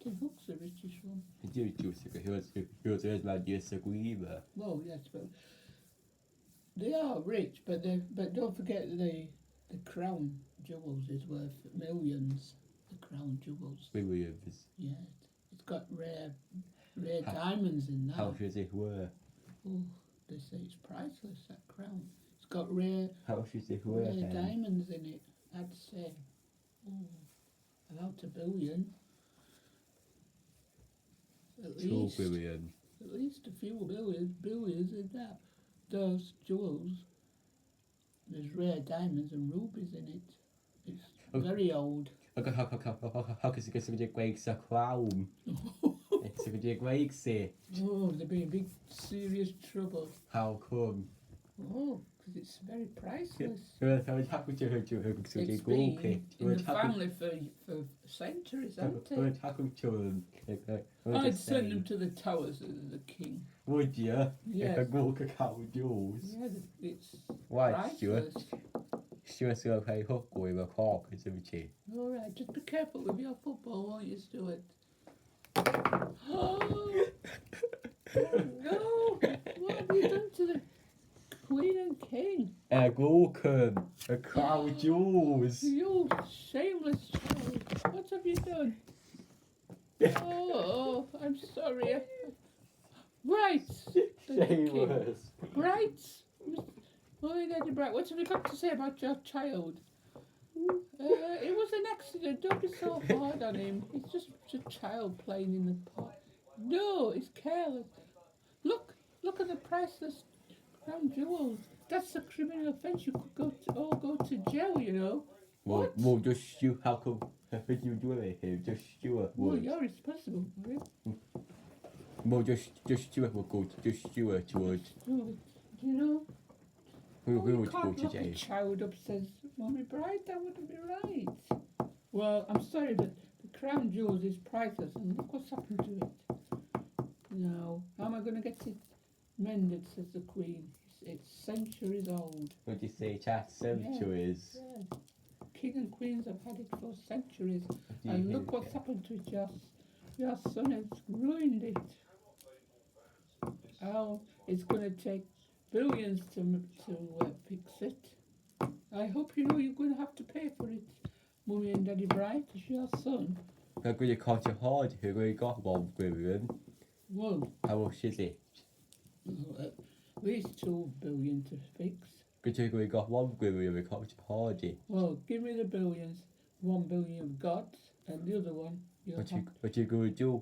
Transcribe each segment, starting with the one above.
Captain Hook's the richest one. He was like the Sagreeba. Well, yes, but they are rich, but don't forget the crown jewels is worth millions. The crown jewels. Millions. Yeah, it's got rare diamonds in that. How much is it worth? Oh, they say it's priceless, that crown. It's got rare How much is it worth? rare diamonds in it. I'd say about $1 billion. At 2 least. billion. At least a few billions in that. Those jewels, there's rare diamonds and rubies in it. It's very old. How can you get somebody breaks a crown? Somebody breaks it. Oh, they'd be in big serious trouble. How come? Oh, because it's very priceless. How come to It's been in the family for centuries, hasn't it? How come to I'd send them to the towers of the king. Would you? Yes. If I walk a cow jewels. Yeah, it's Why, priceless. Stuart's going to play hooker with a cork, isn't she? All right, just be careful with your football, won't you, Stuart? Oh, no! What have you done to the Queen and King? Welcome, a cow jewels. You shameless child! What have you done? Oh, I'm sorry. Right, Shameless. Bright. Oh, Daddy Bright, what have you got to say about your child? It was an accident. Don't be so hard on him. He's just a child playing in the pot. No, he's careless. Look at the priceless crown jewels. That's a criminal offence. You could go to jail, you know. What? Well, just Stuart. How come? How did you do it here? Just Stuart. Well, you're responsible for it. Well, just Stuart would go. Just Stuart would. Do you know? Who you would go can't to lock a jail? child up, says Mummy Bright. That wouldn't be right. Well, I'm sorry, but the crown jewels is priceless, and look what's happened to it. Now, how am I going to get it mended, says the Queen. It's centuries old. What do you say? Chat centuries. Yes. King and queens have had it for centuries, and look what's happened to it. Your son has ruined it. Oh, it's going to take billions to fix it. I hope you know you're going to have to pay for it, Mummy and Daddy Bright. It's your son. How could you catch a hard? Who really got $1 billion? Well, How much is it? at least $2 billion to fix. Could you really got $1 billion? We catch a hardy. Well, give me the billions. $1 billion you've got, and the other one you'll have. What you going to do?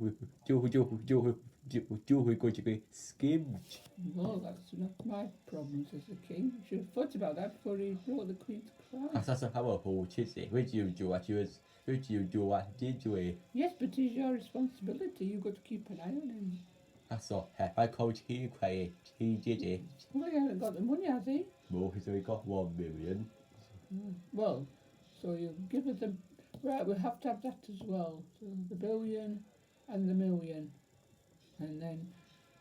We're going to be skimmed. Well, that's not my problem, says the king. You should have thought about that before he brought the queen to cry. That's how a whole chizzy. What do you do? What did you? Yes, but it's your responsibility. You've got to keep an eye on him. That's all. I coach he quiet. He did it. Well, he hasn't got the money, has he? Well, he's only got $1 million. Well, so you give us the... Right, we'll have to have that as well. So the billion and the million. And then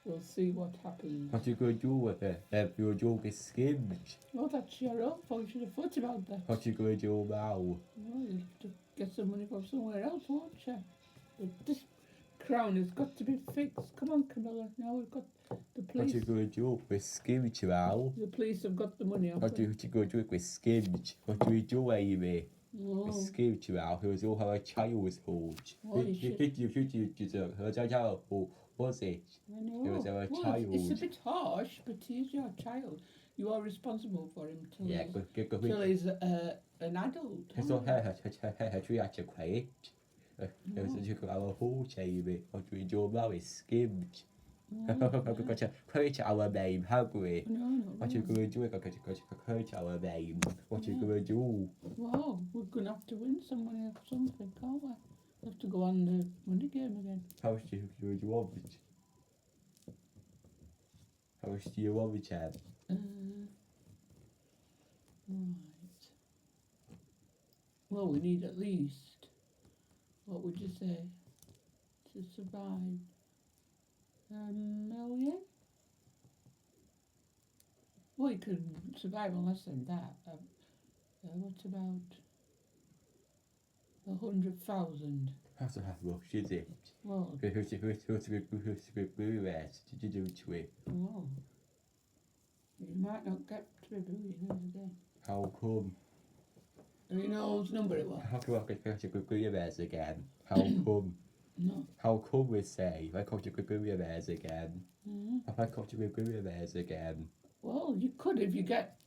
we'll see what happens. What you going to do with it? Your joke is skimmed. Well, that's your own fault. You should have thought about that. What you going to do now? Well, you'll have to get some money from somewhere else, won't you? But this crown has got to be fixed. Come on, Camilla. Now we've got the police. What you going to do with skimmed now? The police have got the money. What you going to do with skimmed? What do we do, Amy? Oh. With skimmed now, he was all how a child's hold. Well, you Was it? I know. He was our Well, child. it's a bit harsh, but he's your child. You are responsible for him till Yeah, till he's an adult. It's all her tree at your quiet. It was a joke our whole baby. What we do now is skimmed. Courage our name, how we? No. What you going to do? Courage our name. What you going to do? Well, we're going to have to win some money or something, can't we? We have to go on the money game again. How much do you want it? How much do you want it, Chad? Right. Well, we need at least, what would you say, to survive? $1 million? Well, you could survive on less than that. What about 100,000. That's not much, is it? Well, Who's a good bluegrass? Did you do to it? well, you might not get to be billionaires again. How come? You know whose number it was? How come I get to good bluegrass again? How come? No. How come we say if I come to good bluegrass again? Mm. If I come to good bluegrass again? Well, you could if you get,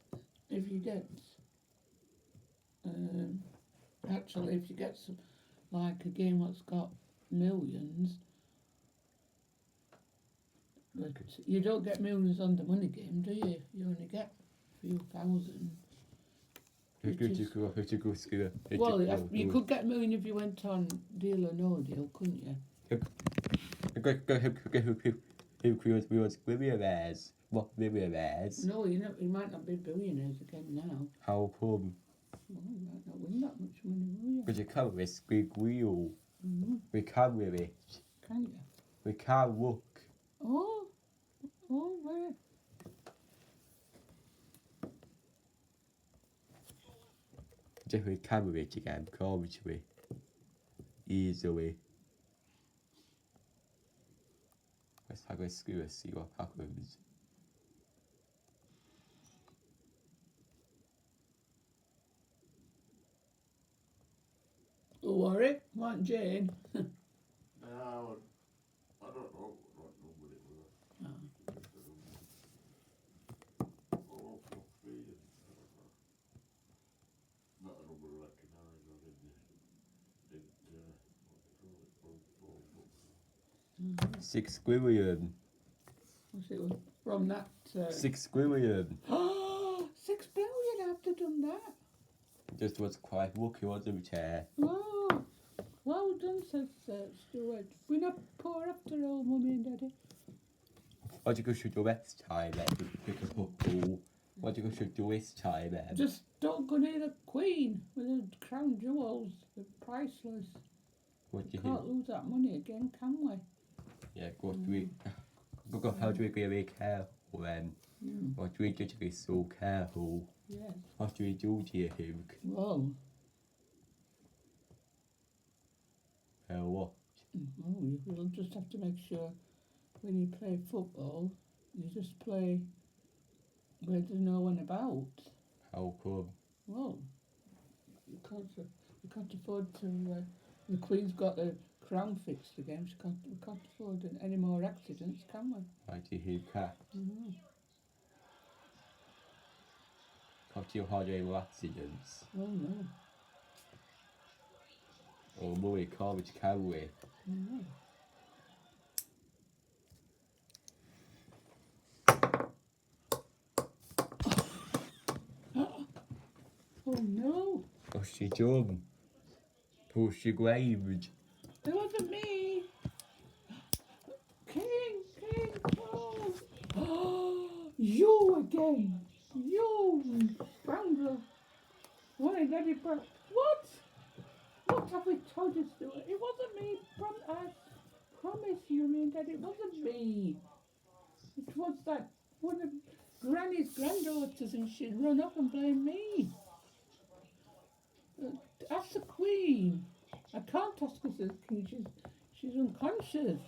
actually, if you get some, like a game that's got millions, but you don't get millions on the money game, do you? You only get a few thousand. Who's Which is- Who's a good school? Well, you could get a million if you went on Deal or No Deal, couldn't you? Who creates billionaires? What billionaires? No, you might not be billionaires again now. How come? Well, you might not win that much money, will you? Because you can't with squeak wheel. Mm-hmm. We can with it. Can you? We can't look. Oh, where? Just we can with it again. Come to it. Easily. Let's have a screw and see what happens. Don't worry, want Jane. No, I don't know what number it was. Oh. Oh, for free. Not a number I recognise or what do you call it, 6 billion. What's it was? From that. 6 billion. Oh, 6 billion after done that. Just was quite lucky, wasn't it? Oh, well done, says Stuart. We're not poor after all, Mummy and Daddy. What do you go should do next time then? Pick a football. What do you go should do this time then? Just don't go near the Queen with the crown jewels. They're priceless. What do you Can't do? lose that money again, can we? Yeah, go do we go how do we be very careful then? Mm. What do we do to be so careful? Yes. What do we do to you think? Well, What? you'll just have to make sure when you play football, you just play where there's no one about. How come? Well, you can't afford to. The Queen's got the crown fixed again. We can't afford any more accidents, can we? Why do you cat? Mm-hmm. Can't you hard any accidents? Oh no. Or money car which can we? No. Oh no. What's she done? Push your grave. It wasn't me. King, oh, you again. You scoundrel. Why, Daddy Brett? What? What have we told you, Stuart? It wasn't me. I promise you, me and Daddy, it wasn't me. It was that one of Granny's granddaughters, and she'd run up and blame me. Ask the Queen. I can't ask her, says the King. She's unconscious.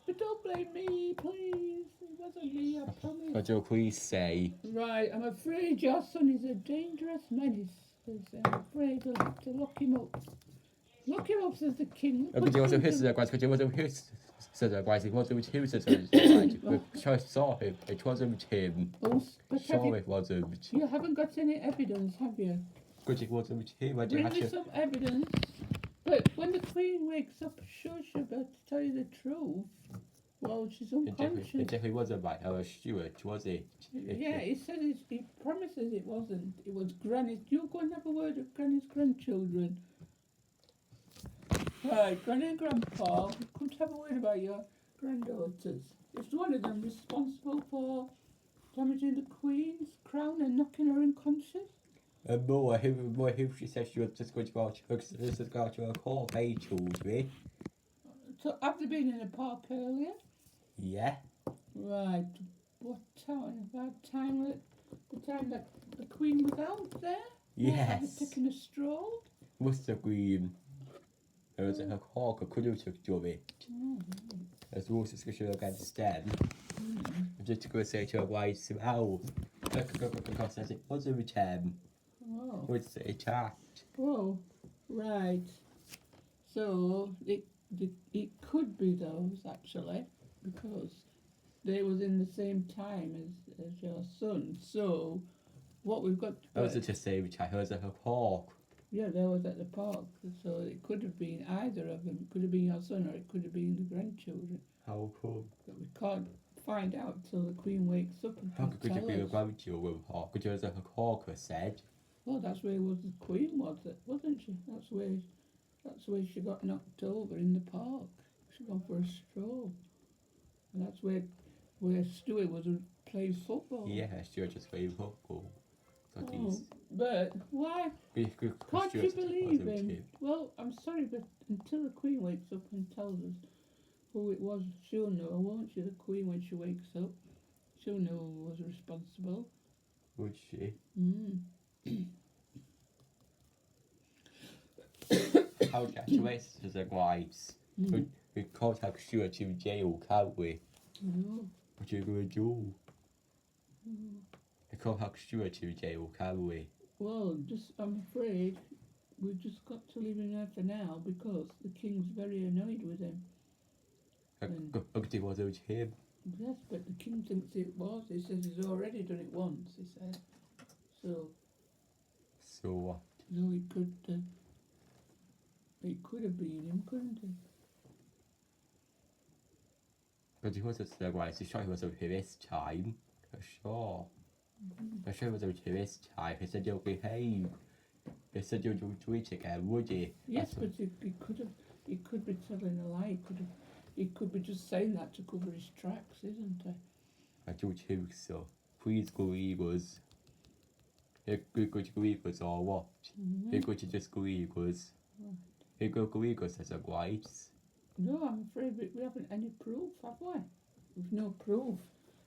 But don't blame me, please. It wasn't me, I promise. What do please say? Right, I'm afraid your son is a dangerous menace. I'm afraid we'll have to lock him up. Lock him up, says the King. But you also hit the grass because you wasn't hit the grass. It wasn't who said it. I saw him. It wasn't him. Oh, but Sure, it wasn't. you haven't got any evidence, have you? Because it wasn't him. I Bring didn't me have some evidence. But when the Queen wakes up, sure she'll be able to tell you the truth. Well, she's It unconscious. definitely wasn't by our Stuart, was it? Yeah, he says he promises it wasn't. It was Granny's. You go and have a word with Granny's grandchildren. Right, Granny and Grandpa, come to have a word about your granddaughters. Is one of them responsible for damaging the Queen's crown and knocking her unconscious? And more, who she said she was just going to go to a court, they told me. So, have they been in the park earlier? Yeah. Right. What time? About the time that the Queen was out there? Or Yes. have they taken a stroll? Must have been. Hör sig kvar och kunde uttrycka jobbigt. Jag tror också ska köra ganska städ. Jag tycker att jag kör wide som out. Jag kan kosta sig på så mycket. Oh. Och det är chat. Oh, right. So it could be those actually, because they was in the same time as your son. So what we've got. Jag måste just säga att jag hör sig kvar. Yeah, they was at the park. So it could have been either of them. It could have been your son, or it could have been the grandchildren. How cool. But we can't find out till the Queen wakes up and How can could you tell be a us. grandchildren? How could you have a hawker said? Well, that's where was the Queen was, wasn't she? That's where she got knocked over in the park. She gone for a stroll, and that's where Stuart was playing football. Yes, you're just playing football. So Oh, he's. but why can't you believe him? Well, I'm sorry, but until the Queen wakes up and tells us who it was, she'll know, won't she? The Queen, when she wakes up, she'll know who was responsible. Would she? How graduates as a wives? We can't have Stuart in jail, can't we? No. What are you going to do? We can't have Stuart in jail, can we? Well, I'm afraid we've just got to leave him there for now because the King's very annoyed with him. It wasn't him. Yes, but the King thinks it was. He says he's already done it once, he said. So what? No, it could have been him, couldn't it? But he wasn't the wives. He sure he was over here this time. For sure. I'm sure he was over here this time. He said you'll behave. He said you'll do it again, would he? Yes, but he could be telling a lie. He could be just saying that to cover his tracks, isn't he? I don't think so. Please go Eagles. You're going to go Eagles or what? You're going to just go Eagles. You're going to go Eagles as a wives. No, I'm afraid we haven't any proof, have we? We've no proof.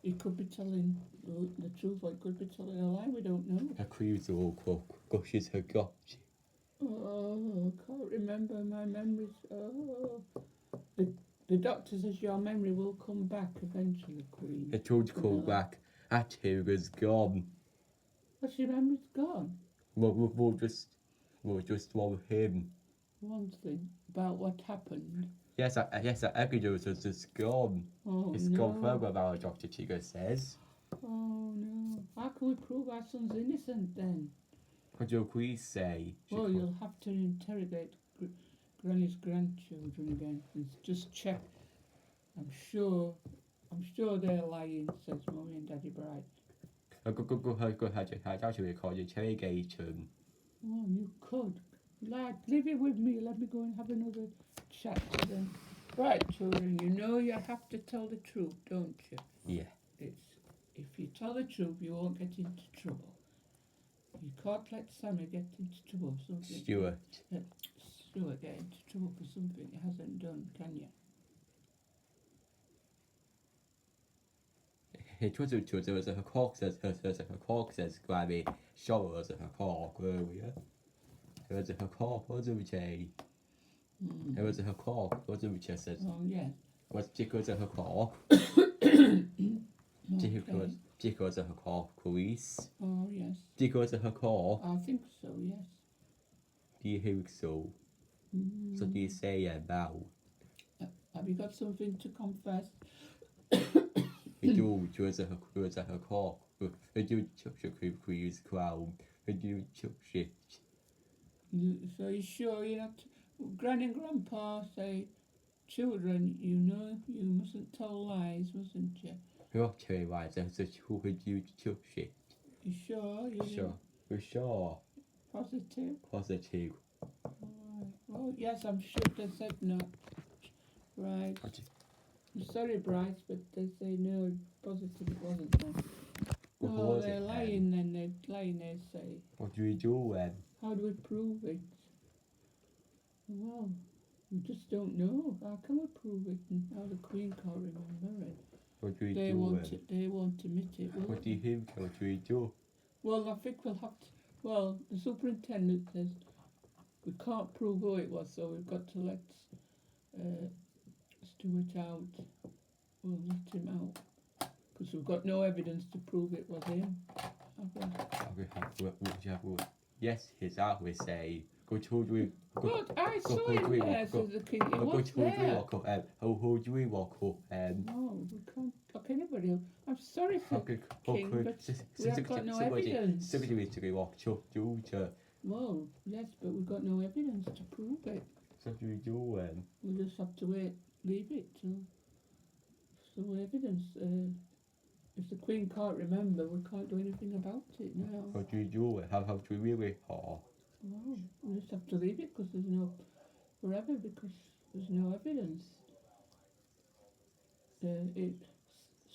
He could be telling the truth or he could be telling a lie, we don't know. A cruise all cook. Gushes her got. Oh, I can't remember my memories. Oh. The doctor says your memory will come back eventually, Queen. It would come back. That here is gone. What's your memory's gone? We'll just want him. One thing about what happened. Yes, evidence is just gone. Oh, It's no. gone further, our Dr. Tiger says. Oh, no. How can we prove our son's innocent then? What do we say? Well, you'll have to interrogate Granny's grandchildren again and just check. I'm sure they're lying, says Mummy and Daddy Bright. Go ahead, actually record interrogation. Oh, you could. Lad, leave it with me. Let me go and have another chat to them. Right, children, you know you have to tell the truth, don't you? Yeah. If you tell the truth, you won't get into trouble. You can't let Sammy get into trouble for something. Stuart. Stuart get into trouble for something he hasn't done, can you? It wasn't true. There was a hawk says Grammy. Show was a hawk earlier. There was a hawk, wasn't it? There was a hawk, wasn't it? Says. Oh, yes. Was Chico's a hawk? Chico's a hawk, police. Oh, yes. Chico's a hawk. I think so, yes. Do you think so? So do you say about? Have you got something to confess? We do. She was a hawk. We do Queen's crown. We do shit. So you sure you're not... Granny and Grandpa say, children, you know you mustn't tell lies, mustn't you? You're actually right. That's a who would you shit. You sure? Sure. We're sure. Positive? Positive. Right. Well, yes, I'm sure they said not. Right. I'm sorry, Bryce, but they say no, positive it wasn't then. What Oh, was they're it then? lying then, they're lying, they say. What do we do then? How do we prove it? Well, we just don't know. How can we prove it? And now the Queen can't remember it. What do we They do won't. then? They won't admit it. Will What do they? you think? What do we do? Well, I think we'll have to. Well, the superintendent says we can't prove who it was, so we've got to let Stuart out. We'll let him out because we've got no evidence to prove it was him. Yes, his out. We say go to we. But I saw him there, says the king. He Go was to we there. walk up. How do we walk up? No, we can't talk anybody else. I'm sorry, sir. King, but we have got no evidence. Somebody needs to walk to Well, yes, but we've got no evidence to prove it. So do we do We'll just have to leave it till some evidence. If the Queen can't remember, we can't do anything about it now. How do we do it? How do we really or Well, we just have to leave it because there's no forever because there's no evidence.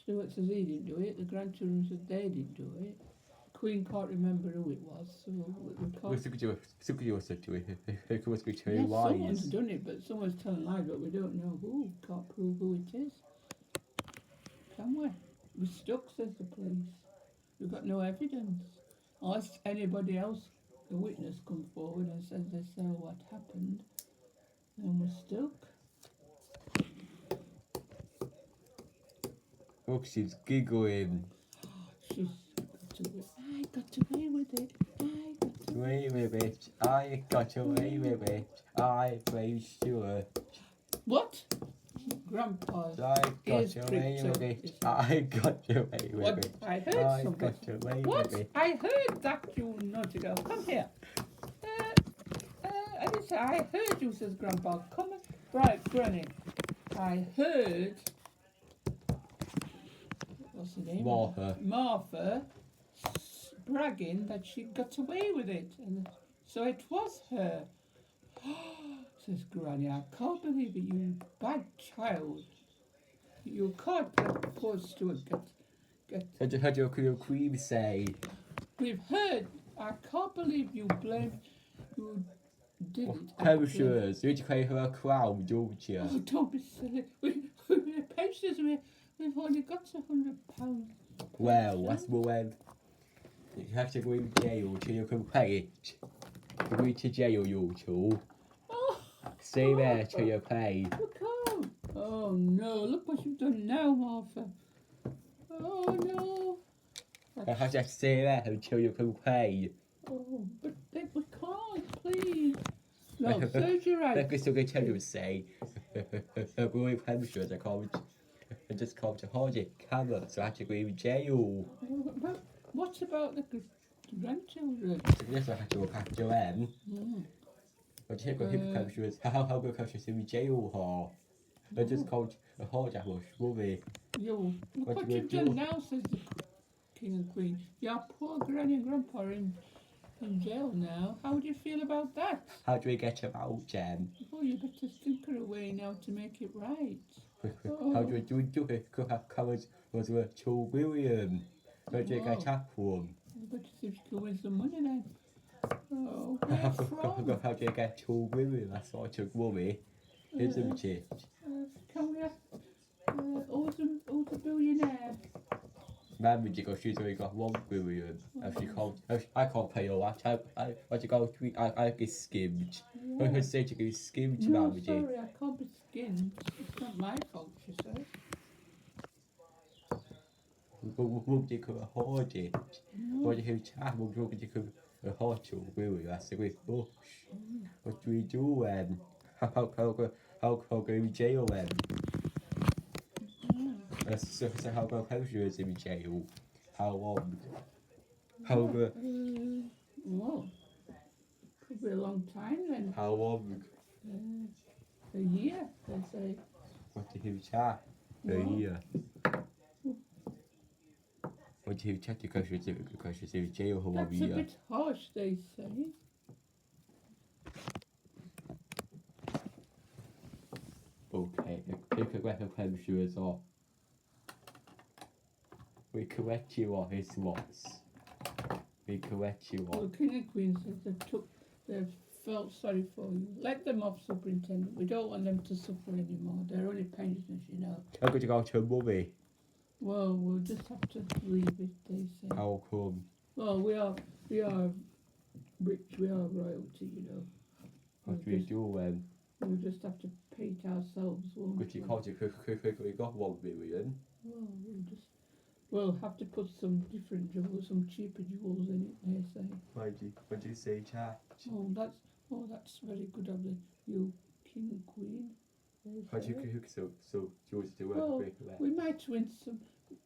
Stuart says he didn't do it. The grandchildren said they didn't do it. Queen can't remember who it was, so we can't. Somebody was to do it. Who was going to Yes, lie? someone's done it, but someone's telling lies, but we don't know who. Can't prove who it is. Can we? We're stuck, says the police. We've got no evidence. Unless anybody else, a witness, come forward and says they saw what happened, then we're stuck. Look, she's giggling. I got away with it. Away with it. I got away with it. I played sure. What? Grandpa's I ears got away pricked with up. it. I got away with What? it. I heard I something. got away What? with it. I heard that, you naughty girl. Come here. Alicia, I heard you, says Grandpa. Come on. Right, Granny. I heard. What's her name? Martha bragging that she got away with it. And so it was her. Says Granny, I can't believe it, you bad child. You can't let poor Stuart get. How do your queen say? We've heard. I can't believe you blamed. You did it. Pensioners, you need to pay her a crown, don't you? Oh, don't be silly. We're pensioners. We've only got £100. Well, that's more when you have to go in jail till you can pay it. You go to jail, you two. Oh, Stay there till you pay. look out. Oh no, look what you've done now, Martha. Oh no. You have to stay there until you can pay. Oh, but then we can't, please. No, serves you right. Like I still going to tell you and say, going pensioners, I just called to hold it, camera, so I have to go in jail. But what about the grandchildren? So yes, I have to go back to them. But you go hip pensioners, how go pensioners in jail, or I just called a hold that was movie. You, look What what you you've do? done now, says the King and Queen. Your poor granny and grandpa are in jail now. How do you feel about that? How do we get him out, Jen? Oh, you better think of a way now to make it right. How do we do it? Could have covered was with 2 million. How do we get up from? You better see if you can win some money then. Oh, where from? How do you get 2 million? That's what I took money. Isn't it? Can we have who's the billionaire? Remember, you go, she's only got 1 million. If she can't, I can't pay all that. I go, I get skimmed. I Yeah. say to get skimmed, No, Mammy. sorry, I can't be skinned. It's not my fault, she says. Won't you come afford it? No. What do you chat? Won't you come afford 2 million? That's a great bush. What do we do then? How go in jail then? So how go pensioners in jail? How long? How go? Well, probably a long time then. How long? A year, they say. What do you chat? A No. year. What do you chat? Because she's in jail for 1 That's a year. bit harsh, they say. Okay, take a breath of pensioners off. We correct you on his lots. We correct you Well, on. the King and Queen says they've felt sorry for you. Let them off, Superintendent. We don't want them to suffer anymore. They're only pensioners, you know. How could you go to mummy? Well, we'll just have to leave it, they say. How come? Well, we are rich, we are royalty, you know. What do we do when? We'll just have to pay it ourselves, won't But you we? can't quickly got 1 million. Well, we'll have to put some different jewels, some cheaper jewels in it, they say. What do you say, chat? That's very good of you king and queen. they What do say. you so yours to Well, work with? We might win some.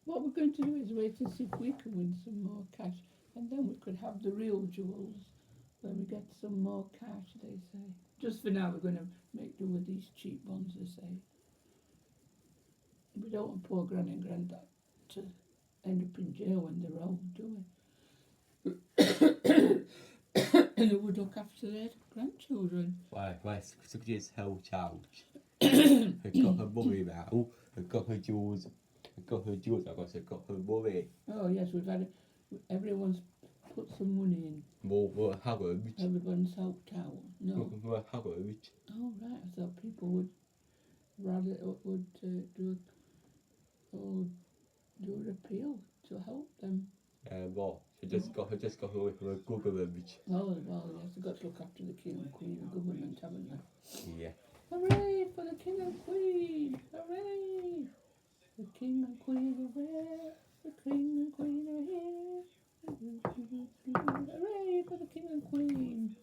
What we're going to do is wait and see if we can win some more cash, and then we could have the real jewels when we get some more cash, they say. Just for now, we're going to make do with these cheap ones, they say. We don't want poor Granny and Grandad to end up in jail when they're old, do we? And they would look after their grandchildren. Why, so just whole child. I got her money now. I got her jewels. I got her money. Oh yes, we've had everyone's put some money in. More Harrod. Everyone's helped out. No. More Harrod. Oh right, I thought people would rather do an appeal to help them. Well, I just got away from a government. Oh well, yes, they've got to look after the king and queen of government, haven't they? Yeah. Hooray for the king and queen! Hooray! The king and queen are here. The king and queen are here. Hooray for the king and queen!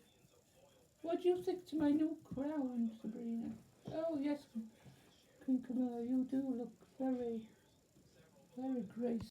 What do you think to my new crown, Sabrina? Oh yes, Queen Camilla, you do look very, very graceful.